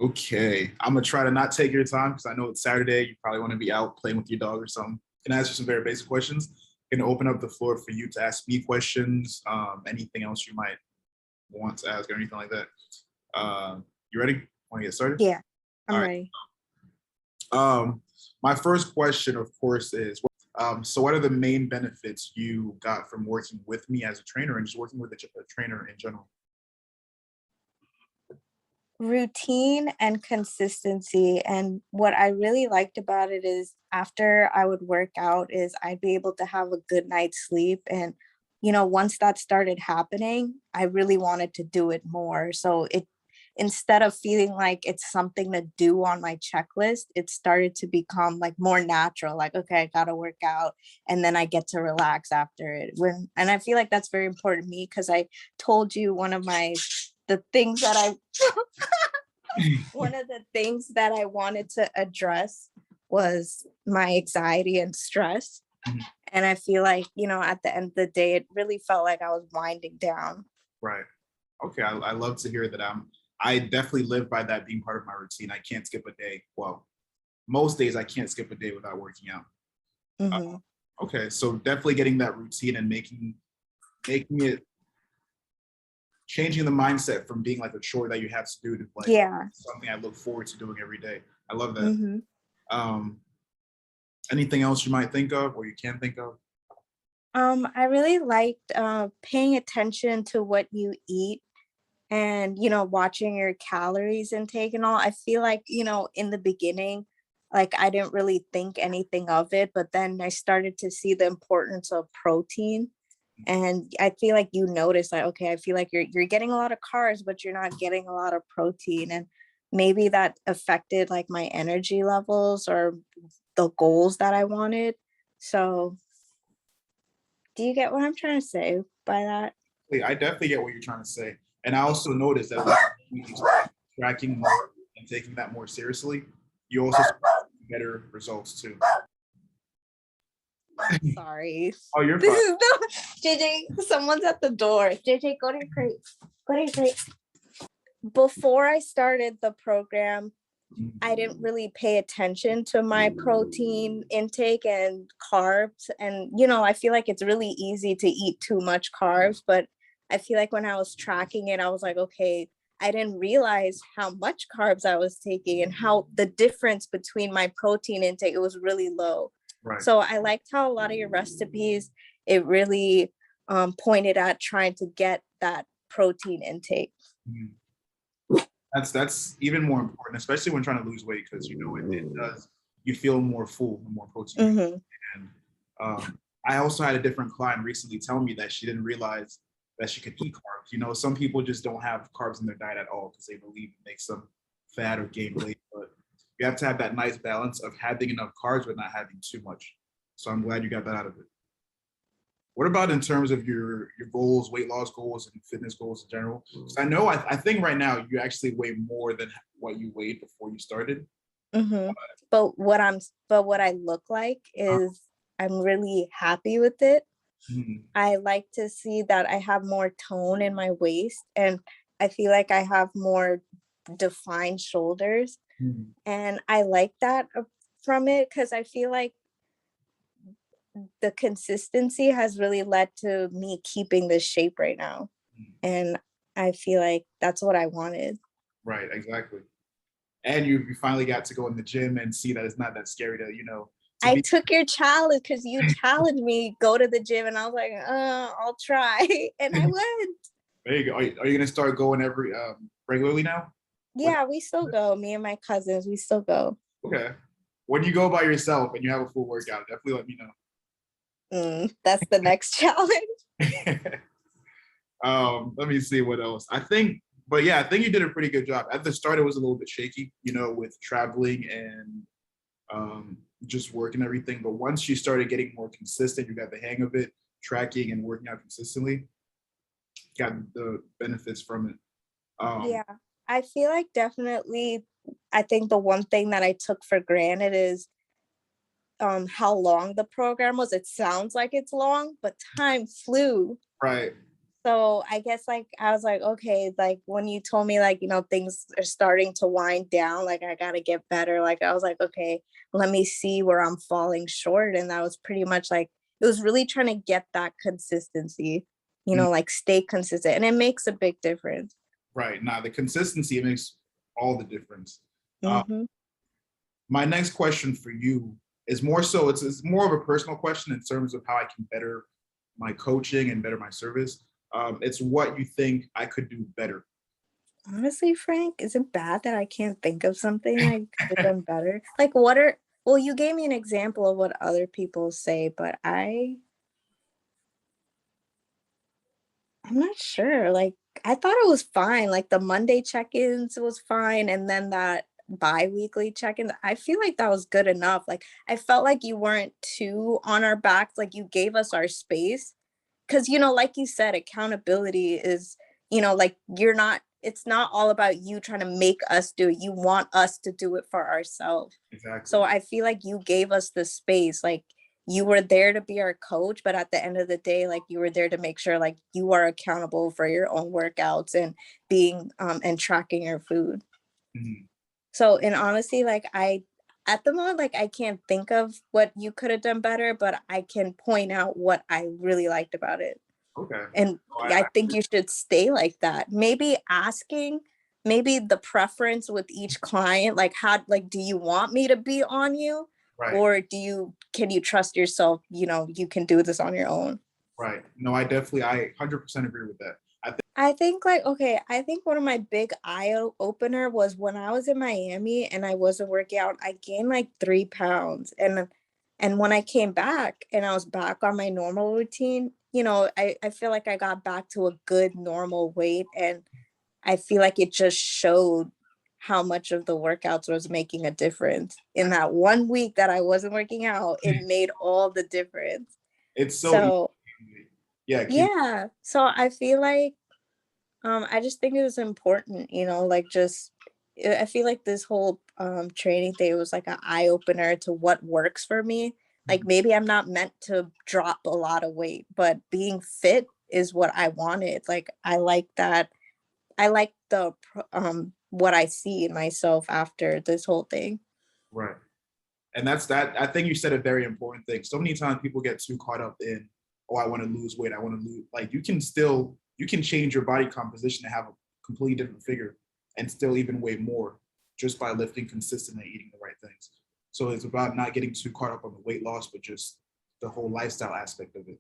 Okay, I'm gonna try to not take your time because I know it's Saturday. You probably want to be out playing with your dog or something. Can I ask you some very basic questions? Can open up the floor for you to ask me questions. Anything else you might want to ask or anything like that. You ready? Want to get started? Yeah, All I'm right. ready. My first question, of course, is so what are the main benefits you got from working with me as a trainer and just working with a trainer in general? Routine and consistency. And what I really liked about it is after I would work out is I'd be able to have a good night's sleep. And, once that started happening, I really wanted to do it more. So it instead of feeling like it's something to do on my checklist, it started to become like more natural, like, okay, I gotta work out and then I get to relax after it. And I feel like that's very important to me because I told you one of the things that I one of the things that I wanted to address was my anxiety and stress. Mhm. And I feel like, at the end of the day, it really felt like I was winding down. Right. Okay. I love to hear that. I definitely live by that being part of my routine. I can't skip a day. Well, most days I can't skip a day without working out. Hmm. Okay. So definitely getting that routine and making it changing the mindset from being like a chore that you have to do to like Yeah. something I look forward to doing every day. I love that. Hmm. Um, Anything else you might think of or you can think of? I really liked paying attention to what you eat and, watching your calories intake and all. I feel like, in the beginning, like I didn't really think anything of it, but then I started to see the importance of protein. And I feel like you notice like, okay, I feel like you're getting a lot of carbs, but you're not getting a lot of protein. And maybe that affected like my energy levels or the goals that I wanted. So do you get what I'm trying to say by that? I definitely get what you're trying to say. And I also noticed that when you start tracking more and taking that more seriously, you also see better results too. Sorry. Oh, you're This fine. is no JJ, someone's at the door. JJ, go to your crate. Go to your crate. Before I started the program, I didn't really pay attention to my protein intake and carbs. And, I feel like it's really easy to eat too much carbs, but I feel like when I was tracking it, I was like, okay, I didn't realize how much carbs I was taking and how the difference between my protein intake, it was really low. Right. So I liked how a lot of your recipes, it really pointed at trying to get that protein intake. Mhm. That's even more important, especially when trying to lose weight, because it does you feel more full the more protein you eat. Hmm. And I also had a different client recently tell me that she didn't realize that she could eat carbs. Some people just don't have carbs in their diet at all because they believe it makes them fat or gain weight. But you have to have that nice balance of having enough carbs but not having too much. So I'm glad you got that out of it. What about in terms of your goals, weight loss goals, and fitness goals in general? Because I know I think right now you actually weigh more than what you weighed before you started. Hmm. But what I look like Uh, is I'm really happy with it. mhm, I like to see that I have more tone in my waist and I feel like I have more defined shoulders. mhm, And I like that from it because I feel like the consistency has really led to me keeping this shape right now. mhm. And I feel like that's what I wanted. Right, exactly. And you finally got to go in the gym and see that it's not that scary to to I be. took your challenge because you challenged me, go to the gym, and I was like, I'll try. And I went. There you go. Are you gonna start going every regularly now? When, Yeah, we still go. Me and my cousins, we still go. okay. When you go by yourself and you have a full workout, definitely let me know. That's the next challenge. Let me see what else. But yeah, I think you did a pretty good job. At the start, it was a little bit shaky, with traveling and just work and everything. But once you started getting more consistent, you got the hang of it, tracking and working out consistently, got the benefits from it. Um, Yeah, I feel like definitely, I think the one thing that I took for granted is how long the program was. It sounds like it's long, but time flew. right. So I guess like I was like, okay, like when you told me like, things are starting to wind down, like I gotta get better. Like I was like, okay, let me see where I'm falling short. And that was pretty much like it was really trying to get that consistency, Mm, like stay consistent. And it makes a big difference. right. Now the consistency makes all the difference. Uh, Hmm. my next question for you is more so it's more of a personal question in terms of how I can better my coaching and better my service. It's what you think I could do better. Honestly, Frank, is it bad that I can't think of something I could have done better? Like well, you gave me an example of what other people say, but I'm not sure. Like, I thought it was fine. Like the Monday check-ins was fine, and then that bi-weekly check-ins, I feel like that was good enough. Like, I felt like you weren't too on our backs. Like you gave us our space. Because, like you said, accountability is, like it's not all about you trying to make us do it. You want us to do it for ourselves. Exactly. So I feel like you gave us the space. Like you were there to be our coach, but at the end of the day, like you were there to make sure like you are accountable for your own workouts and being and tracking your food. Mhm. So in honesty, like at the moment, like I can't think of what you could have done better, but I can point out what I really liked about it. Okay. And Oh, I think you should stay like that. Maybe asking, maybe the preference with each client, like how, like, do you want me to be on you? right. Or can you trust yourself? You can do this on your own. Right. No, I 100% agree with that. I think. I think like okay, I think one of my big eye opener was when I was in Miami and I wasn't working out, I gained like 3 pounds. And when I came back and I was back on my normal routine, I feel like I got back to a good normal weight. And I feel like it just showed how much of the workouts was making a difference. In that 1 week that I wasn't working out, it made all the difference. It's so easy. So Yeah, keep. yeah. So I feel like I just think it was important, like just I feel like this whole training thing was like an eye opener to what works for me. Like maybe I'm not meant to drop a lot of weight, but being fit is what I wanted. Like I like that. I like what I see in myself after this whole thing. Right. And that's that. I think you said a very important thing. So many times people get too caught up in, oh, I want to lose weight. I want to lose. Like you can change your body composition to have a completely different figure and still even weigh more just by lifting consistently and eating the right things. So it's about not getting too caught up on the weight loss, but just the whole lifestyle aspect of it.